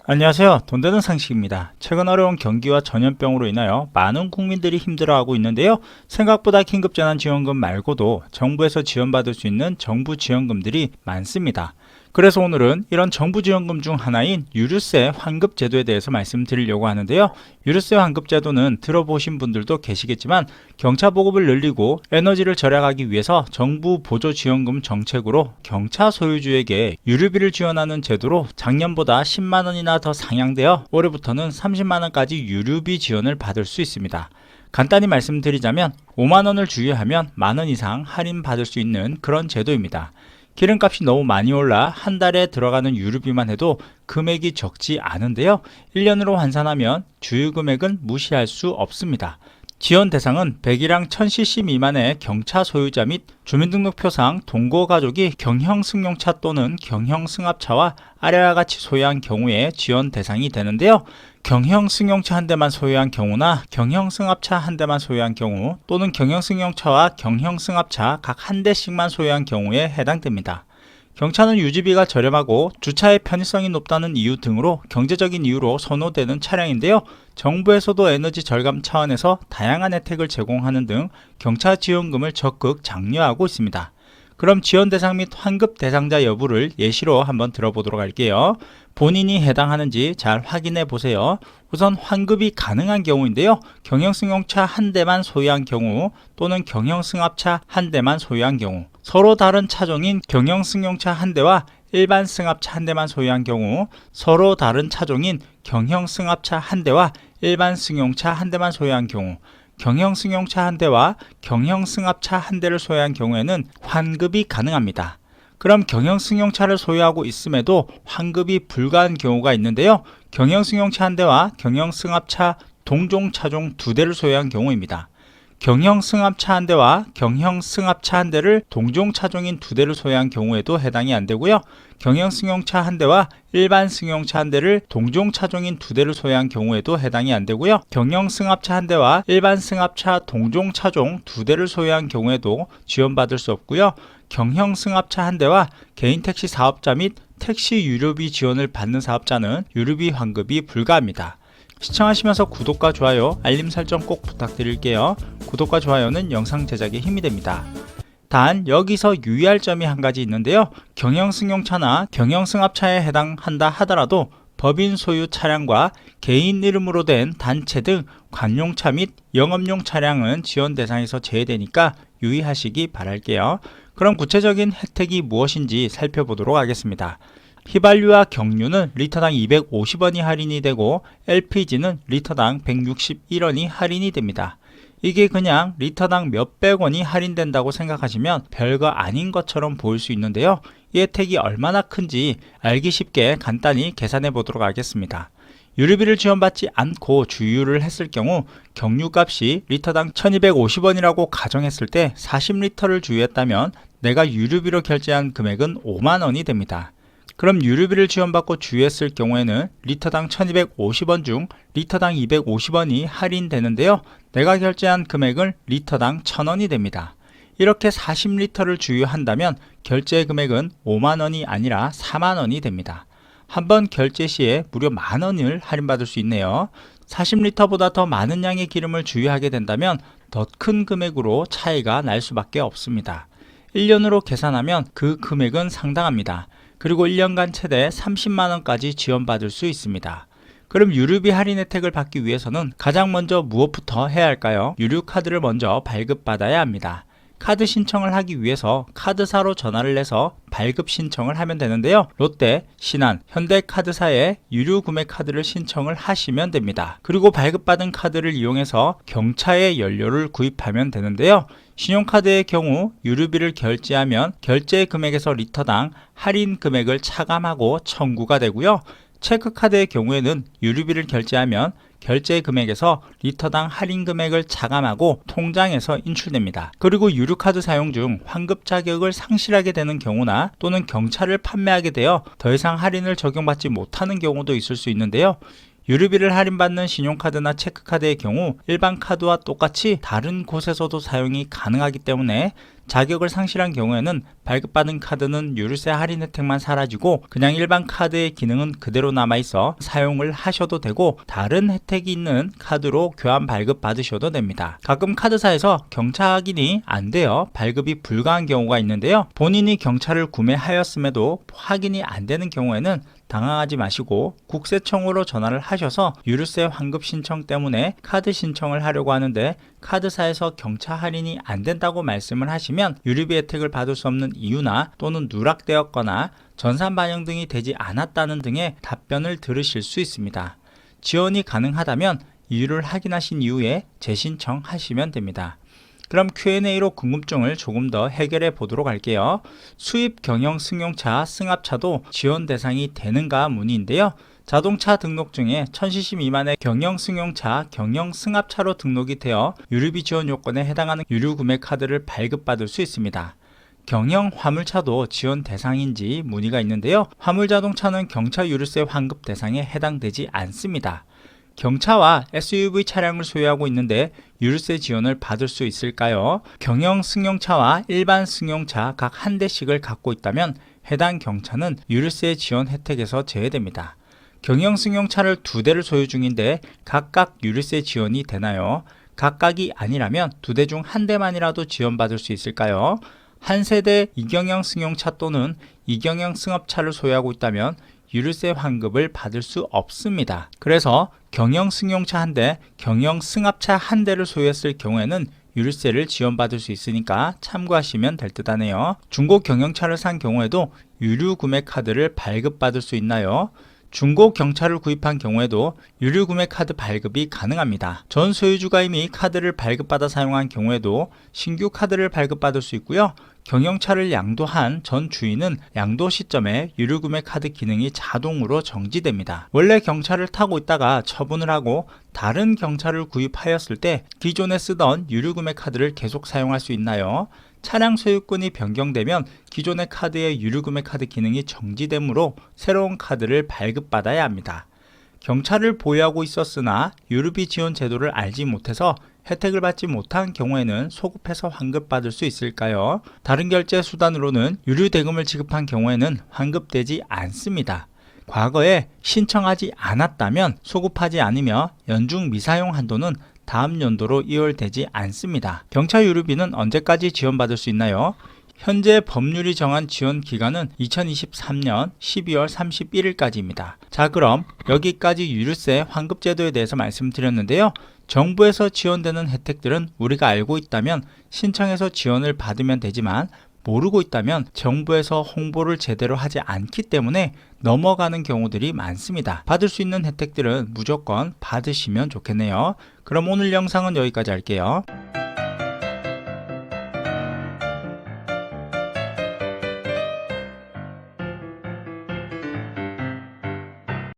안녕하세요. 돈 되는 상식입니다. 최근 어려운 경기와 전염병으로 인하여 많은 국민들이 힘들어하고 있는데요. 생각보다 긴급재난지원금 말고도 정부에서 지원받을 수 있는 정부 지원금들이 많습니다. 그래서 오늘은 이런 정부 지원금 중 하나인 유류세 환급제도에 대해서 말씀드리려고 하는데요. 유류세 환급제도는 들어보신 분들도 계시겠지만 경차 보급을 늘리고 에너지를 절약하기 위해서 정부 보조지원금 정책으로 경차 소유주에게 유류비를 지원하는 제도로 작년보다 10만 원이나 더 상향되어 올해부터는 30만 원까지 유류비 지원을 받을 수 있습니다. 간단히 말씀드리자면 5만 원을 주유하면 만 원 이상 할인받을 수 있는 그런 제도입니다. 기름값이 너무 많이 올라 한 달에 들어가는 유류비만 해도 금액이 적지 않은데요. 1년으로 환산하면 주유 금액은 무시할 수 없습니다. 지원 대상은 100이랑 1000cc 미만의 경차 소유자 및 주민등록표상 동거가족이 경형승용차 또는 경형승합차와 아래와 같이 소유한 경우에 지원 대상이 되는데요. 경형승용차 한 대만 소유한 경우나 경형승합차 한 대만 소유한 경우 또는 경형승용차와 경형승합차 각 한 대씩만 소유한 경우에 해당됩니다. 경차는 유지비가 저렴하고 주차의 편의성이 높다는 이유 등으로 경제적인 이유로 선호되는 차량인데요. 정부에서도 에너지 절감 차원에서 다양한 혜택을 제공하는 등 경차 지원금을 적극 장려하고 있습니다. 그럼 지원 대상 및 환급 대상자 여부를 예시로 한번 들어보도록 할게요. 본인이 해당하는지 잘 확인해 보세요. 우선 환급이 가능한 경우인데요. 경형승용차 한 대만 소유한 경우 또는 경형승합차 한 대만 소유한 경우, 서로 다른 차종인 경형승용차 한 대와 일반 승합차 한 대만 소유한 경우, 서로 다른 차종인 경형승합차 한 대와 일반 승용차 한 대만 소유한 경우, 경형승용차 한 대와 경형승합차 한 대를 소유한 경우에는 환급이 가능합니다. 그럼 경형승용차를 소유하고 있음에도 환급이 불가한 경우가 있는데요. 경형승용차 한 대와 경형승합차 동종 차종 두 대를 소유한 경우입니다. 경형승합차 한 대와 경형승합차 한 대를 동종 차종인 두 대를 소유한 경우에도 해당이 안 되고요. 경형승용차 한 대와 일반 승용차 한 대를 동종 차종인 두 대를 소유한 경우에도 해당이 안 되고요. 경형승합차 한 대와 일반 승합차 동종 차종 두 대를 소유한 경우에도 지원받을 수 없고요. 경형승합차 한 대와 개인 택시 사업자 및 택시 유료비 지원을 받는 사업자는 유류비 환급이 불가합니다. 시청하시면서 구독과 좋아요, 알림 설정 꼭 부탁드릴게요. 구독과 좋아요는 영상 제작에 힘이 됩니다. 단 여기서 유의할 점이 한 가지 있는데요. 경형승용차나 경형승합차에 해당한다 하더라도 법인 소유 차량과 개인 이름으로 된 단체 등 관용차 및 영업용 차량은 지원 대상에서 제외되니까 유의하시기 바랄게요. 그럼 구체적인 혜택이 무엇인지 살펴보도록 하겠습니다. 휘발유와 경유는 리터당 250원이 할인이 되고 LPG는 리터당 161원이 할인이 됩니다. 이게 그냥 리터당 몇백 원이 할인된다고 생각하시면 별거 아닌 것처럼 보일 수 있는데요. 이 혜택이 얼마나 큰지 알기 쉽게 간단히 계산해 보도록 하겠습니다. 유류비를 지원받지 않고 주유를 했을 경우 경유값이 리터당 1250원이라고 가정했을 때 40리터를 주유했다면 내가 유류비로 결제한 금액은 5만원이 됩니다. 그럼 유류비를 지원받고 주유했을 경우에는 리터당 1250원 중 리터당 250원이 할인되는데요. 내가 결제한 금액은 리터당 1000원이 됩니다. 이렇게 40리터를 주유한다면 결제 금액은 5만원이 아니라 4만원이 됩니다. 한번 결제 시에 무려 만원을 할인받을 수 있네요. 40리터보다 더 많은 양의 기름을 주유하게 된다면 더 큰 금액으로 차이가 날 수밖에 없습니다. 1년으로 계산하면 그 금액은 상당합니다. 그리고 1년간 최대 30만원까지 지원받을 수 있습니다. 그럼 유류비 할인 혜택을 받기 위해서는 가장 먼저 무엇부터 해야 할까요? 유류카드를 먼저 발급받아야 합니다. 카드 신청을 하기 위해서 카드사로 전화를 해서 발급 신청을 하면 되는데요. 롯데, 신한, 현대카드사에 유료 구매 카드를 신청을 하시면 됩니다. 그리고 발급받은 카드를 이용해서 경차의 연료를 구입하면 되는데요. 신용카드의 경우 유류비를 결제하면 결제 금액에서 리터당 할인 금액을 차감하고 청구가 되고요. 체크카드의 경우에는 유류비를 결제하면 결제 금액에서 리터당 할인 금액을 차감하고 통장에서 인출됩니다. 그리고 유류카드 사용 중 환급 자격을 상실하게 되는 경우나 또는 경차를 판매하게 되어 더 이상 할인을 적용받지 못하는 경우도 있을 수 있는데요. 유류비를 할인받는 신용카드나 체크카드의 경우 일반 카드와 똑같이 다른 곳에서도 사용이 가능하기 때문에 자격을 상실한 경우에는 발급받은 카드는 유류세 할인 혜택만 사라지고 그냥 일반 카드의 기능은 그대로 남아있어 사용을 하셔도 되고 다른 혜택이 있는 카드로 교환 발급 받으셔도 됩니다. 가끔 카드사에서 경차 확인이 안 되어 발급이 불가한 경우가 있는데요. 본인이 경차를 구매하였음에도 확인이 안 되는 경우에는 당황하지 마시고 국세청으로 전화를 하셔서 유류세 환급 신청 때문에 카드 신청을 하려고 하는데 카드사에서 경차 할인이 안 된다고 말씀을 하시면 유류비 혜택을 받을 수 없는 이유나 또는 누락되었거나 전산 반영 등이 되지 않았다는 등의 답변을 들으실 수 있습니다. 지원이 가능하다면 이유를 확인하신 이후에 재신청하시면 됩니다. 그럼 Q&A로 궁금증을 조금 더 해결해 보도록 할게요. 수입 경영 승용차, 승합차도 지원 대상이 되는가 문의인데요. 자동차 등록증에 1000cc 미만의 경영 승용차, 경영 승합차로 등록이 되어 유류비 지원 요건에 해당하는 유류 구매 카드를 발급받을 수 있습니다. 경영 화물차도 지원 대상인지 문의가 있는데요. 화물 자동차는 경차 유류세 환급 대상에 해당되지 않습니다. 경차와 SUV 차량을 소유하고 있는데 유류세 지원을 받을 수 있을까요? 경영 승용차와 일반 승용차 각 한 대씩을 갖고 있다면 해당 경차는 유류세 지원 혜택에서 제외됩니다. 경영 승용차를 2대를 소유 중인데 각각 유류세 지원이 되나요? 각각이 아니라면 2대 중 1대만이라도 지원받을 수 있을까요? 한 세대 이경영 승용차 또는 이경영 승합차를 소유하고 있다면 유류세 환급을 받을 수 없습니다. 그래서 경영 승용차 한 대, 경영 승합차 한 대를 소유했을 경우에는 유류세를 지원받을 수 있으니까 참고하시면 될 듯 하네요. 중고 경영차를 산 경우에도 유류 구매 카드를 발급받을 수 있나요? 중고 경차를 구입한 경우에도 유류 구매 카드 발급이 가능합니다. 전 소유주가 이미 카드를 발급받아 사용한 경우에도 신규 카드를 발급받을 수 있고요. 경영차를 양도한 전 주인은 양도 시점에 유류 구매 카드 기능이 자동으로 정지됩니다. 원래 경차를 타고 있다가 처분을 하고 다른 경차를 구입하였을 때 기존에 쓰던 유류 구매 카드를 계속 사용할 수 있나요? 차량 소유권이 변경되면 기존의 카드의 유류 구매 카드 기능이 정지되므로 새로운 카드를 발급받아야 합니다. 경차를 보유하고 있었으나 유류비 지원 제도를 알지 못해서 혜택을 받지 못한 경우에는 소급해서 환급받을 수 있을까요? 다른 결제 수단으로는 유류 대금을 지급한 경우에는 환급되지 않습니다. 과거에 신청하지 않았다면 소급하지 않으며 연중 미사용 한도는 다음 연도로 이월되지 않습니다. 경차 유류비는 언제까지 지원받을 수 있나요? 현재 법률이 정한 지원 기간은 2023년 12월 31일까지입니다. 자, 그럼 여기까지 유류세 환급 제도에 대해서 말씀드렸는데요. 정부에서 지원되는 혜택들은 우리가 알고 있다면 신청해서 지원을 받으면 되지만 모르고 있다면 정부에서 홍보를 제대로 하지 않기 때문에 넘어가는 경우들이 많습니다. 받을 수 있는 혜택들은 무조건 받으시면 좋겠네요. 그럼 오늘 영상은 여기까지 할게요.